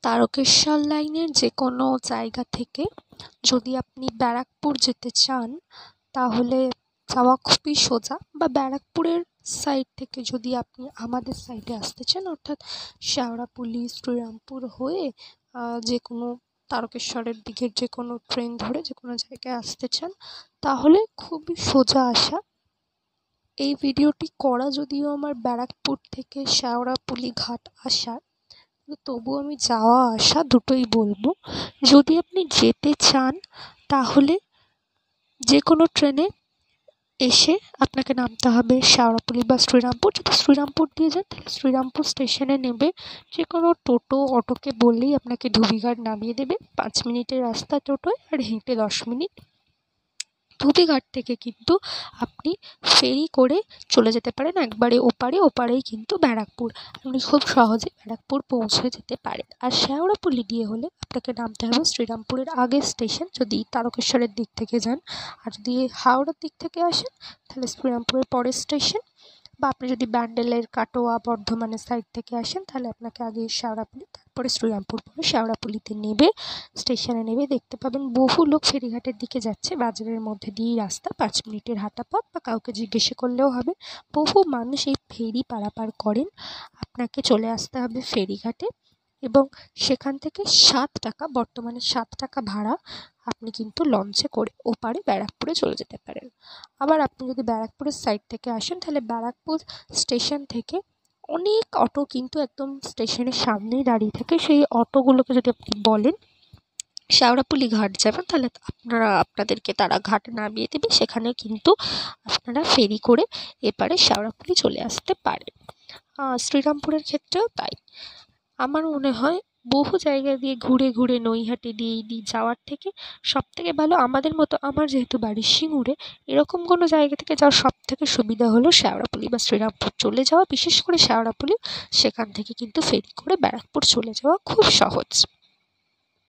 তারকেশ্বর লাইনের যে কোনো জায়গা থেকে যদি আপনি ব্যারাকপুর যেতে চান তাহলে যাওয়া খুবই সোজা, বা ব্যারাকপুরের সাইড থেকে যদি আপনি আমাদের সাইডে আসতে চান অর্থাৎ শেওড়াফুলি শ্রীরামপুর হয়ে যে কোনো তারকেশ্বরের দিকের যে কোনো ট্রেন ধরে যে কোনো জায়গায় আসতে চান তাহলে খুবই সোজা আসা। এই ভিডিওটি করা যদিও আমার ব্যারাকপুর থেকে শেওড়াফুলি ঘাট আসার, তবুও আমি যাওয়া আসা দুটোই বলবো। যদি আপনি যেতে চান তাহলে যে কোনো ট্রেনে এসে আপনাকে নামতে হবে শেওড়াফুলি বা শ্রীরামপুর। যদি শ্রীরামপুর দিয়ে যান তাহলে শ্রীরামপুর স্টেশনে নেমে যে কোনো টোটো অটোকে বললেই আপনাকে ধুবিঘাট নামিয়ে দেবে। 5 মিনিটের রাস্তা টোটোয়, আর হেঁটে 10 মিনিট। ধুবিঘাট থেকে কিন্তু আপনি ফেরি করে চলে যেতে পারেন একবারে ওপারেই কিন্তু ব্যারাকপুর। আপনি খুব সহজে ব্যারাকপুর পৌঁছে যেতে পারেন। আর শেওড়াফুলি দিয়ে হলে আপনাকে নামতে হবে শ্রীরামপুরের আগের স্টেশন যদি তারকেশ্বরের দিক থেকে যান, আর যদি হাওড়ার দিক থেকে আসেন তাহলে শ্রীরামপুরের পরের স্টেশন, বা আপনি যদি ব্যান্ডেলের কাটোয়া বর্ধমানের সাইড থেকে আসেন তাহলে আপনাকে আগে শেওড়াফুলি তারপরে শ্রীরামপুর পরে শেওড়াফুলিতে নেবে স্টেশনে নেবে দেখতে পাবেন বহু লোক ফেরিঘাটের দিকে যাচ্ছে। বাজারের মধ্যে দিয়েই রাস্তা, 5 মিনিটের হাঁটা পথ, বা কাউকে জিজ্ঞেস করলেও হবে। বহু মানুষ এই ফেরি পারাপার করেন। আপনাকে চলে আসতে হবে ফেরিঘাটে এবং সেখান থেকে 7 টাকা, বর্তমানে 7 টাকা ভাড়া আপনি কিন্তু লঞ্চে করে ওপারে ব্যারাকপুরে চলে যেতে পারেন। আবার আপনি যদি ব্যারাকপুরের সাইড থেকে আসেন তাহলে ব্যারাকপুর স্টেশন থেকে অনেক অটো কিন্তু একদম স্টেশনের সামনেই দাঁড়িয়ে থাকে। সেই অটোগুলোকে যদি আপনি বলেন শেওড়াফুলি ঘাট যাবেন তাহলে আপনাদেরকে তারা ঘাটে নামিয়ে দেবে। সেখানে কিন্তু আপনারা ফেরি করে এপারে শেওড়াফুলি চলে আসতে পারেন। শ্রীরামপুরের ক্ষেত্রেও তাই। আমার মনে হয় বহু জায়গা দিয়ে ঘুরে নৈহাটি দিয়ে যাওয়ার থেকে সবথেকে ভালো আমাদের মতো, আমার যেহেতু বাড়ি সিঙ্গুরে, এরকম কোনো জায়গা থেকে যাওয়ার সবথেকে সুবিধা হলো শেওড়াফুলি বা শ্রীরামপুর চলে যাওয়া। বিশেষ করে শেওড়াফুলি, সেখান থেকে কিন্তু ফেরি করে ব্যারাকপুর চলে যাওয়া খুব সহজ।